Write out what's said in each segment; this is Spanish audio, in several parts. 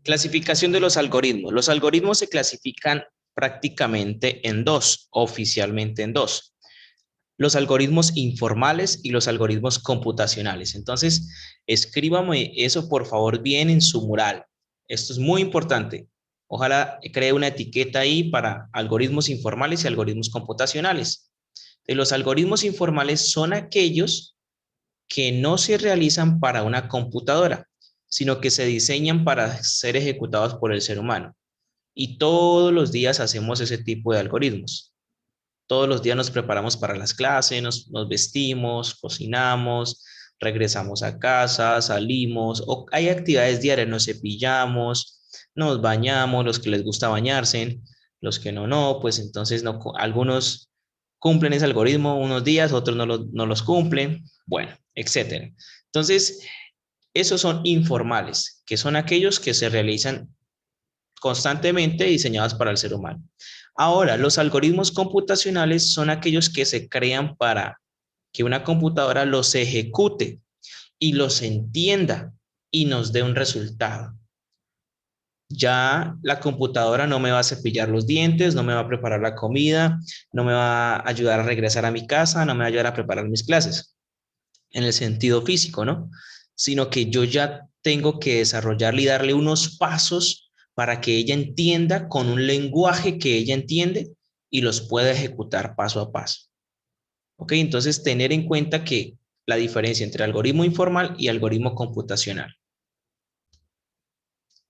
Clasificación de los algoritmos. Los algoritmos se clasifican prácticamente en dos, oficialmente en dos. Los algoritmos informales y los algoritmos computacionales. Entonces, escríbame eso por favor bien en su mural. Esto es muy importante. Ojalá cree una etiqueta ahí para algoritmos informales y algoritmos computacionales. Los algoritmos informales son aquellos que no se realizan para una computadora, sino que se diseñan para ser ejecutados por el ser humano. Y todos los días hacemos ese tipo de algoritmos. Todos los días nos preparamos para las clases, nos vestimos, cocinamos, regresamos a casa, salimos, o hay actividades diarias, nos cepillamos, nos bañamos, los que les gusta bañarse, los que no, pues entonces no, algunos cumplen ese algoritmo unos días, otros no los cumplen, bueno, etcétera. Entonces, esos son informales, que son aquellos que se realizan constantemente diseñados para el ser humano. Ahora, los algoritmos computacionales son aquellos que se crean para que una computadora los ejecute y los entienda y nos dé un resultado. Ya la computadora no me va a cepillar los dientes, no me va a preparar la comida, no me va a ayudar a regresar a mi casa, no me va a ayudar a preparar mis clases, en el sentido físico, ¿no? Sino que yo ya tengo que desarrollarle y darle unos pasos para que ella entienda con un lenguaje que ella entiende y los pueda ejecutar paso a paso. ¿Ok? Entonces, tener en cuenta que la diferencia entre algoritmo informal y algoritmo computacional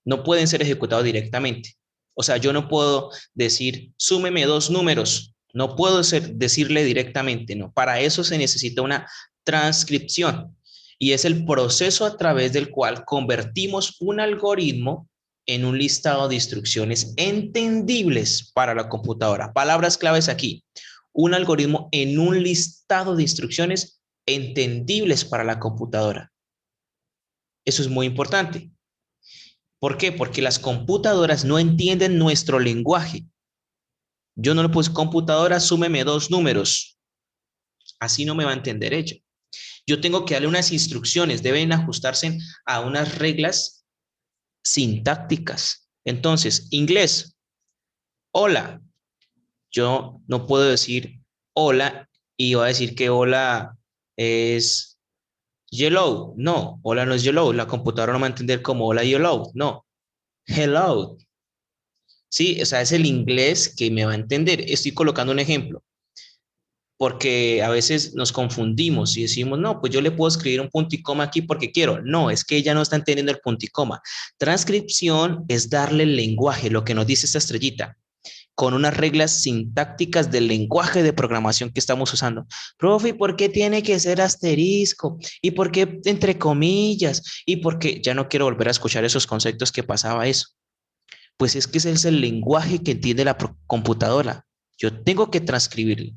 no pueden ser ejecutados directamente. O sea, yo no puedo decir, súmeme dos números. No puedo decirle directamente, no. Para eso se necesita una transcripción. Y es el proceso a través del cual convertimos un algoritmo en un listado de instrucciones entendibles para la computadora. Palabras claves aquí. Un algoritmo en un listado de instrucciones entendibles para la computadora. Eso es muy importante. ¿Por qué? Porque las computadoras no entienden nuestro lenguaje. Yo no le puse computadora, súmeme dos números. Así no me va a entender ella. Yo tengo que darle unas instrucciones, deben ajustarse a unas reglas sintácticas. Entonces, inglés, hola. Yo no puedo decir hola y voy a decir que hola es yellow. No, hola no es yellow. La computadora no me va a entender como hola yellow. No, hello. Sí, o sea, es el inglés que me va a entender. Estoy colocando un ejemplo, porque a veces nos confundimos y decimos, no, pues yo le puedo escribir un punto y coma aquí porque quiero. No, es que ella no está entendiendo el punto y coma. Transcripción es darle el lenguaje, lo que nos dice esta estrellita, con unas reglas sintácticas del lenguaje de programación que estamos usando. Profe, ¿por qué tiene que ser asterisco? ¿Y por qué entre comillas? ¿Y por qué? Ya no quiero volver a escuchar esos conceptos que pasaba eso. Pues es que ese es el lenguaje que entiende la computadora. Yo tengo que transcribirlo.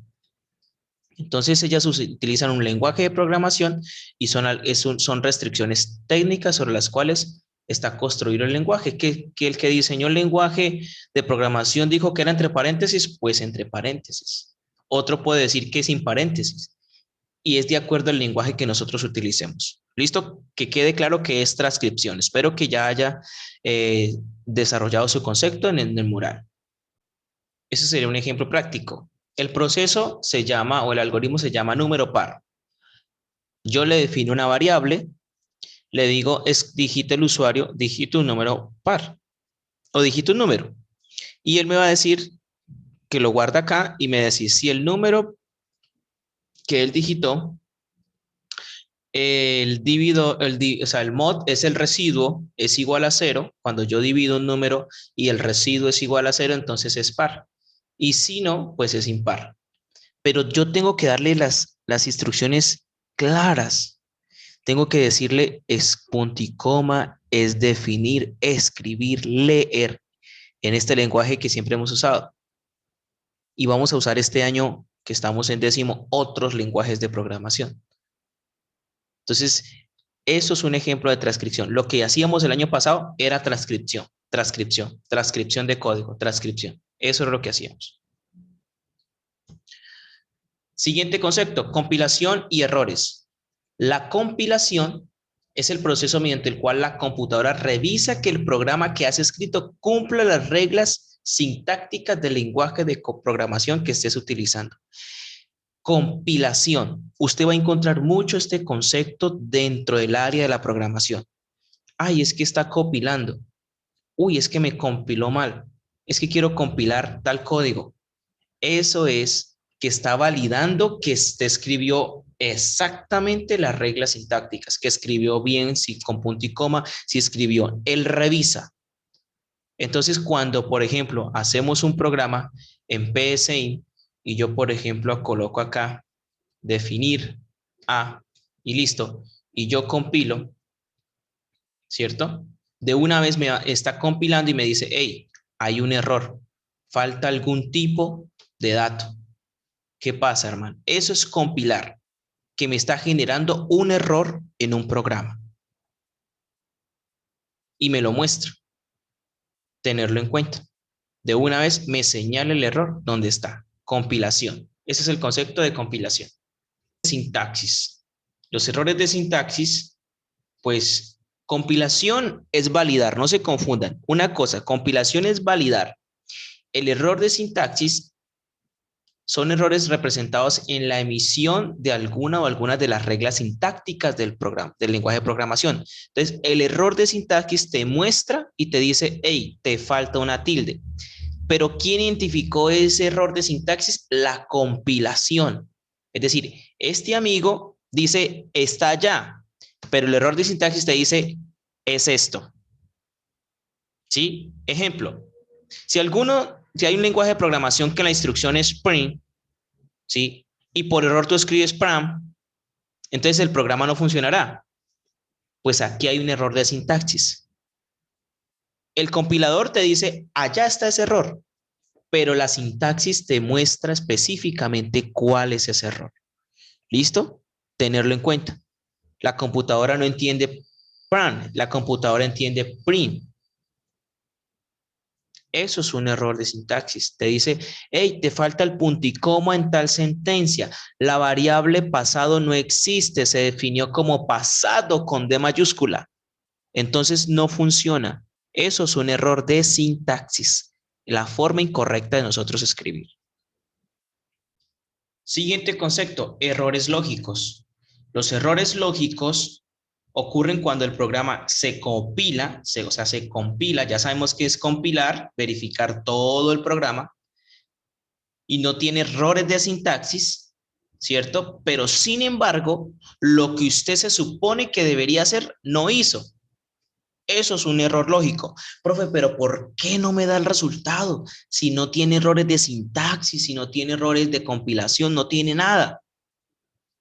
Entonces ellas utilizan un lenguaje de programación y son restricciones técnicas sobre las cuales está construido el lenguaje. Que el que diseñó el lenguaje de programación dijo que era entre paréntesis, pues entre paréntesis. Otro puede decir que es sin paréntesis y es de acuerdo al lenguaje que nosotros utilicemos. ¿Listo? Que quede claro que es transcripción. Espero que ya haya desarrollado su concepto en el mural. Ese sería un ejemplo práctico. El proceso se llama, o el algoritmo se llama número par. Yo le defino una variable, le digo, digita el usuario, digita un número par, o digita un número. Y él me va a decir que lo guarda acá y me dice si el número que él digitó, o sea, el mod es el residuo, es igual a cero. Cuando yo divido un número y el residuo es igual a cero, entonces es par. Y si no, pues es impar. Pero yo tengo que darle las instrucciones claras. Tengo que decirle es punto y coma, es definir, escribir, leer en este lenguaje que siempre hemos usado. Y vamos a usar este año que estamos en décimo otros lenguajes de programación. Entonces, eso es un ejemplo de transcripción. Lo que hacíamos el año pasado era transcripción, transcripción de código, transcripción. Eso es lo que hacíamos. Siguiente concepto, compilación y errores. La compilación Es el proceso mediante el cual la computadora revisa que el programa que has escrito cumpla las reglas sintácticas del lenguaje de programación que estés utilizando. Compilación. Usted va a encontrar mucho este concepto dentro del área de la programación. Ay, es que está compilando. Uy, es que me compiló mal. Es que quiero compilar tal código. Eso es que está validando que usted escribió exactamente las reglas sintácticas, que escribió bien, si con punto y coma, si escribió. Él revisa. Entonces, cuando, por ejemplo, hacemos un programa en PSI y yo, por ejemplo, coloco acá definir A y listo, y yo compilo, ¿cierto? De una vez me está compilando y me dice, hey, hay un error, falta algún tipo de dato. ¿Qué pasa, hermano? Eso es compilar, que me está generando un error en un programa y me lo muestra, tenerlo en cuenta. De una vez me señala el error donde está, compilación. Ese es el concepto de compilación. Sintaxis. Los errores de sintaxis, pues compilación es validar, no se confundan. Una cosa, compilación es validar. El error de sintaxis son errores representados en la emisión de alguna o algunas de las reglas sintácticas del programa, del lenguaje de programación. Entonces, el error de sintaxis te muestra y te dice, hey, te falta una tilde. Pero ¿quién identificó ese error de sintaxis? La compilación. Es decir, este amigo dice, está allá, pero el error de sintaxis te dice, es esto. ¿Sí? Ejemplo, si hay un lenguaje de programación que la instrucción es Spring, ¿sí? Y por error tú escribes Pram, entonces el programa no funcionará. Pues aquí hay un error de sintaxis. El compilador te dice, allá está ese error, pero la sintaxis te muestra específicamente cuál es ese error. ¿Listo? Tenerlo en cuenta. La computadora no entiende Pram, la computadora entiende Prim. Eso es un error de sintaxis. Te dice, hey, te falta el punto y coma en tal sentencia. La variable pasado no existe, se definió como pasado con D mayúscula. Entonces no funciona. Eso es un error de sintaxis, la forma incorrecta de nosotros escribir. Siguiente concepto, errores lógicos. Los errores lógicos ocurren cuando el programa se compila, o sea, se compila, ya sabemos que es compilar, verificar todo el programa, y no tiene errores de sintaxis, ¿cierto? Pero sin embargo, lo que usted se supone que debería hacer, no hizo. Eso es un error lógico. Profe, pero ¿por qué no me da el resultado? Si no tiene errores de sintaxis, si no tiene errores de compilación, no tiene nada.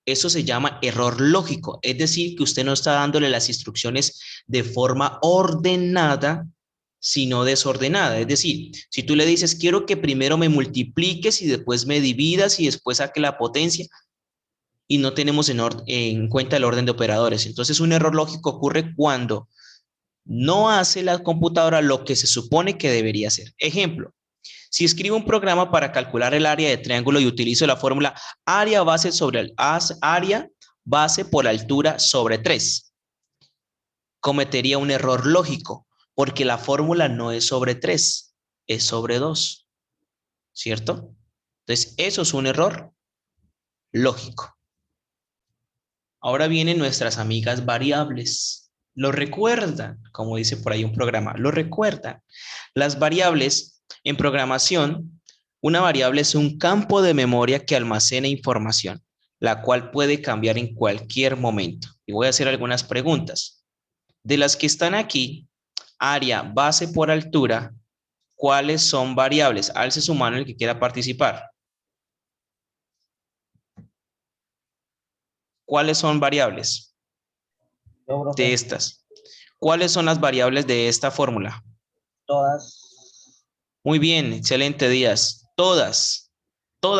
Eso se llama error lógico, es decir, que usted no está dándole las instrucciones de forma ordenada, sino desordenada. Es decir, si tú le dices, quiero que primero me multipliques y después me dividas y después saque la potencia, y no tenemos en cuenta el orden de operadores. Entonces, un error lógico ocurre cuando no hace la computadora lo que se supone que debería hacer. Ejemplo, si escribo un programa para calcular el área de triángulo y utilizo la fórmula área base área base por altura sobre 3, cometería un error lógico, porque la fórmula no es sobre 3, es sobre 2, ¿cierto? Entonces, eso es un error lógico. Ahora vienen nuestras amigas variables. Lo recuerdan, como dice por ahí un programa, lo recuerdan. Las variables en programación, una variable es un campo de memoria que almacena información, la cual puede cambiar en cualquier momento. Y voy a hacer algunas preguntas. De las que están aquí, área, base por altura, ¿cuáles son variables? Alce su mano el que quiera participar. ¿Cuáles son variables de estas? ¿Cuáles son las variables de esta fórmula? Todas. Muy bien, excelente, Díaz. Todas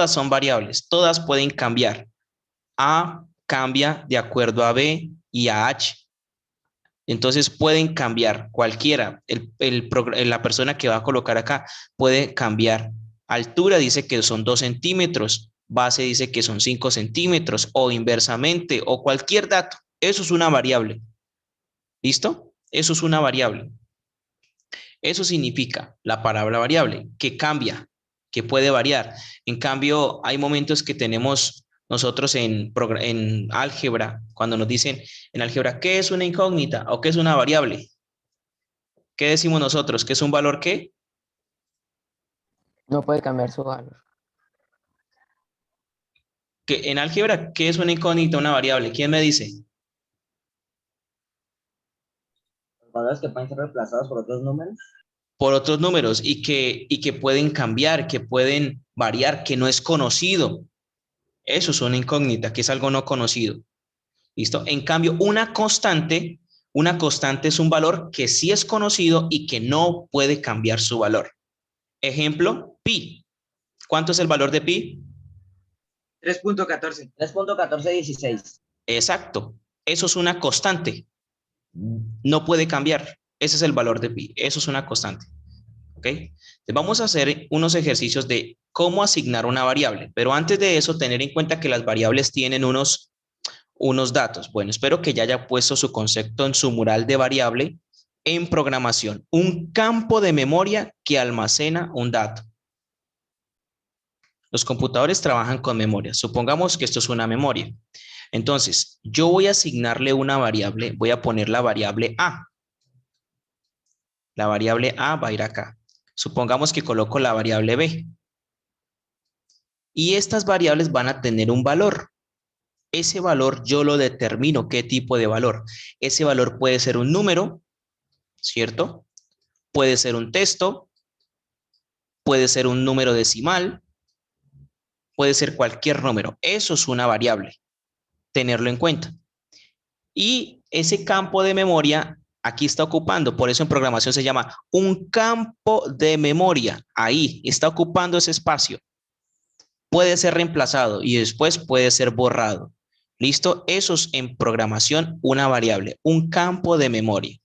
son variables, todas pueden cambiar. A cambia de acuerdo a B y a H. Entonces pueden cambiar cualquiera. La persona que va a colocar acá puede cambiar. Altura dice que son 2 centímetros, base dice que son 5 centímetros o inversamente o cualquier dato. Eso es una variable. ¿Listo? Eso es una variable. Eso significa la palabra variable, que cambia, que puede variar. En cambio, hay momentos que tenemos nosotros en álgebra, cuando nos dicen en álgebra, ¿qué es una incógnita o qué es una variable? ¿Qué decimos nosotros? ¿Qué es un valor qué? No puede cambiar su valor. Que en álgebra, ¿qué es una incógnita, una variable? ¿Quién me dice? Los valores que pueden ser reemplazados por otros números. Por otros números y que pueden cambiar, que pueden variar, que no es conocido. Eso es una incógnita, que es algo no conocido. ¿Listo? En cambio, una constante es un valor que sí es conocido y que no puede cambiar su valor. Ejemplo, pi. ¿Cuánto es el valor de pi? 3.14. 3.1416. Exacto. Eso es una constante. No puede cambiar. Ese es el valor de pi. Eso es una constante. ¿Ok? Entonces vamos a hacer unos ejercicios de cómo asignar una variable. Pero antes de eso, tener en cuenta que las variables tienen unos datos. Bueno, espero que ya haya puesto su concepto en su mural de variable en programación. Un campo de memoria que almacena un dato. Los computadores trabajan con memoria. Supongamos que esto es una memoria. Entonces, yo voy a asignarle una variable, voy a poner la variable A. La variable A va a ir acá. Supongamos que coloco la variable B. Y estas variables van a tener un valor. Ese valor yo lo determino, qué tipo de valor. Ese valor puede ser un número, ¿cierto? Puede ser un texto, puede ser un número decimal, puede ser cualquier número. Eso es una variable, tenerlo en cuenta. Y ese campo de memoria aquí está ocupando, por eso en programación se llama un campo de memoria. Ahí está ocupando ese espacio. Puede ser reemplazado y después puede ser borrado. ¿Listo? Eso es en programación una variable, un campo de memoria.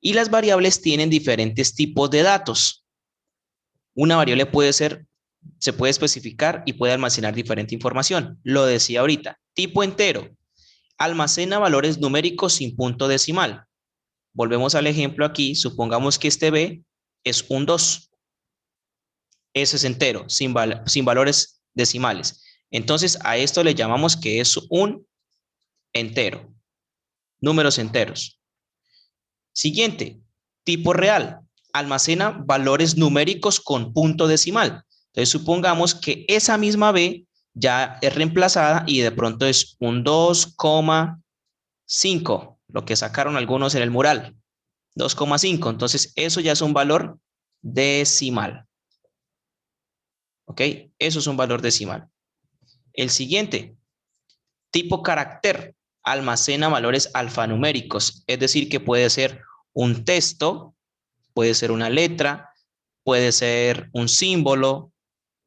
Y las variables tienen diferentes tipos de datos. Una variable se puede especificar y puede almacenar diferente información. Lo decía ahorita. Tipo entero. Almacena valores numéricos sin punto decimal. Volvemos al ejemplo aquí. Supongamos que este B es un 2. Ese es entero, sin valores decimales. Entonces, a esto le llamamos que es un entero. Números enteros. Siguiente, tipo real. Almacena valores numéricos con punto decimal. Entonces, supongamos que esa misma B ya es reemplazada y de pronto es un 2,5, lo que sacaron algunos en el mural. 2,5. Entonces, eso ya es un valor decimal. ¿Ok? Eso es un valor decimal. El siguiente, tipo carácter, almacena valores alfanuméricos, es decir, que puede ser un texto, puede ser una letra, puede ser un símbolo,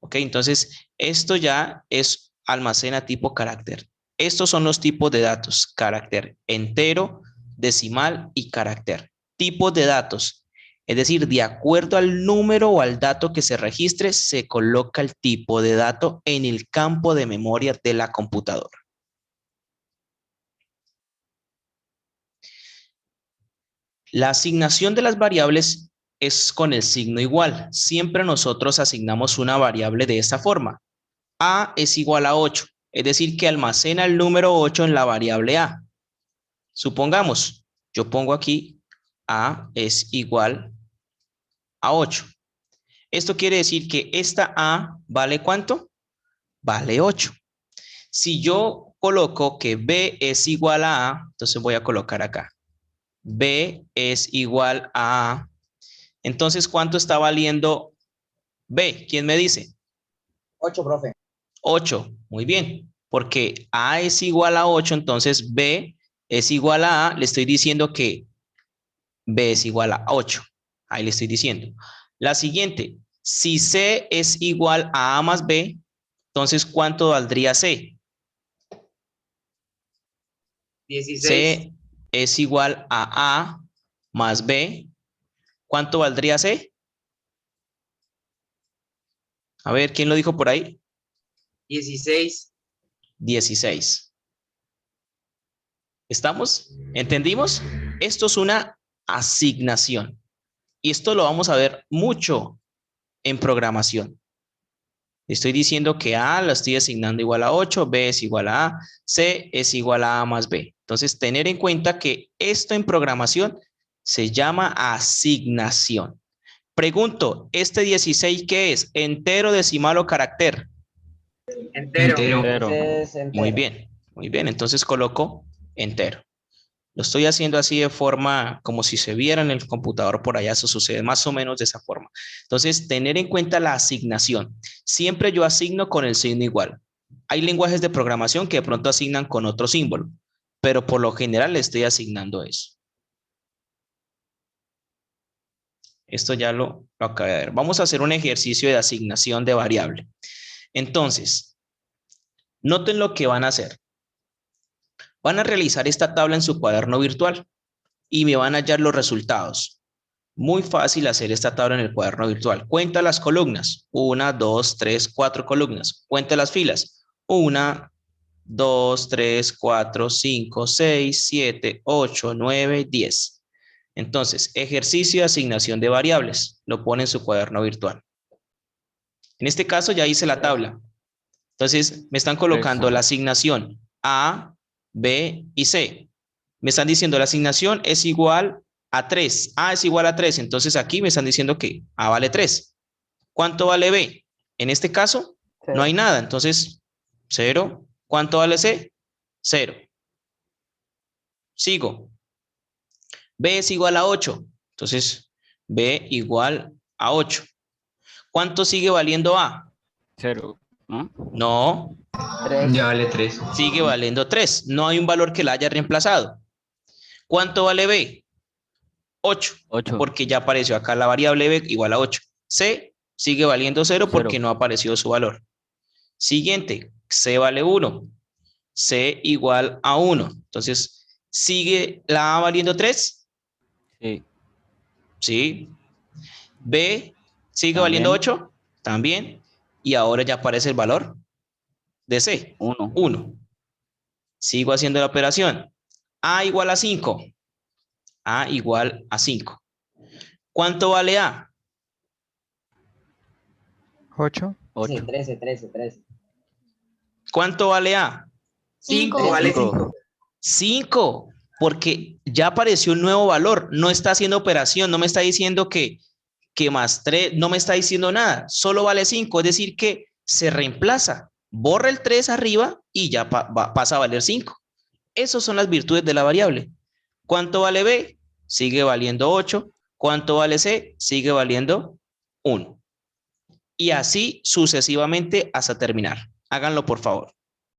¿ok? Entonces, esto ya es almacena tipo carácter. Estos son los tipos de datos, carácter entero, decimal y carácter. Tipos de datos, es decir, de acuerdo al número o al dato que se registre, se coloca el tipo de dato en el campo de memoria de la computadora. La asignación de las variables es con el signo igual. Siempre nosotros asignamos una variable de esta forma. A es igual a 8, es decir, que almacena el número 8 en la variable A. Supongamos, yo pongo aquí A es igual a 8. Esto quiere decir que esta A vale ¿cuánto? Vale 8. Si yo coloco que B es igual a A, entonces voy a colocar acá. B es igual a A. Entonces, ¿cuánto está valiendo B? ¿Quién me dice? 8, profe. 8. Muy bien. Porque A es igual a 8, entonces B es igual a A. Le estoy diciendo que B es igual a 8. Ahí le estoy diciendo. La siguiente, si C es igual a A más B, entonces ¿cuánto valdría C? 16. C es igual a A más B. ¿Cuánto valdría C? A ver, ¿quién lo dijo por ahí? 16. 16. ¿Estamos? ¿Entendimos? Esto es una asignación. Y esto lo vamos a ver mucho en programación. Estoy diciendo que A lo estoy asignando igual a 8, B es igual a A, C es igual a A más B. Entonces, tener en cuenta que esto en programación se llama asignación. Pregunto, ¿este 16 qué es? ¿Entero, decimal o carácter? Entero. Ese es entero. Muy bien. Entonces coloco entero. Lo estoy haciendo así de forma como si se viera en el computador por allá. Eso sucede más o menos de esa forma. Entonces, tener en cuenta la asignación. Siempre yo asigno con el signo igual. Hay lenguajes de programación que de pronto asignan con otro símbolo, pero por lo general le estoy asignando eso. Esto ya lo acabé de ver. Vamos a hacer un ejercicio de asignación de variable. Entonces, noten lo que van a hacer. Van a realizar esta tabla en su cuaderno virtual y me van a hallar los resultados. Muy fácil hacer esta tabla en el cuaderno virtual. Cuenta las columnas. 1, 2, 3, 4 columnas. Cuenta las filas. 1, 2, 3, 4, 5, 6, 7, 8, 9, 10. Entonces, ejercicio de asignación de variables. Lo pone en su cuaderno virtual. En este caso ya hice la tabla. Entonces, me están colocando la asignación A, B y C. Me están diciendo la asignación es igual a 3. A es igual a 3. Entonces, aquí me están diciendo que A vale 3. ¿Cuánto vale B? En este caso, no hay nada. Entonces, 0. ¿Cuánto vale C? 0. Sigo. B es igual a 8. Entonces, B igual a 8. ¿Cuánto sigue valiendo A? 0. ¿No? No, Ya vale 3. sigue valiendo 3. No hay un valor que la haya reemplazado. ¿Cuánto vale B? 8, 8. porque ya apareció acá la variable B igual a 8. C sigue valiendo 0 porque no apareció su valor. Siguiente, C vale 1. C igual a 1. Entonces, ¿sigue la A valiendo 3? Sí. Sí. B sigue También. valiendo 8. También. Y ahora ya aparece el valor de C. 1. 1. Sigo haciendo la operación. A igual a 5. A igual a 5. ¿Cuánto vale A? 8. 8. 13. ¿Cuánto vale A? 5 vale 5. 5. 5, porque ya apareció un nuevo valor. No está haciendo operación, no me está diciendo que más 3, no me está diciendo nada. Solo vale 5, es decir que se reemplaza. Borra el 3 arriba y ya pasa a valer 5. Esas son las virtudes de la variable. ¿Cuánto vale B? Sigue valiendo 8. ¿Cuánto vale C? Sigue valiendo 1. Y así sucesivamente hasta terminar. Háganlo, por favor.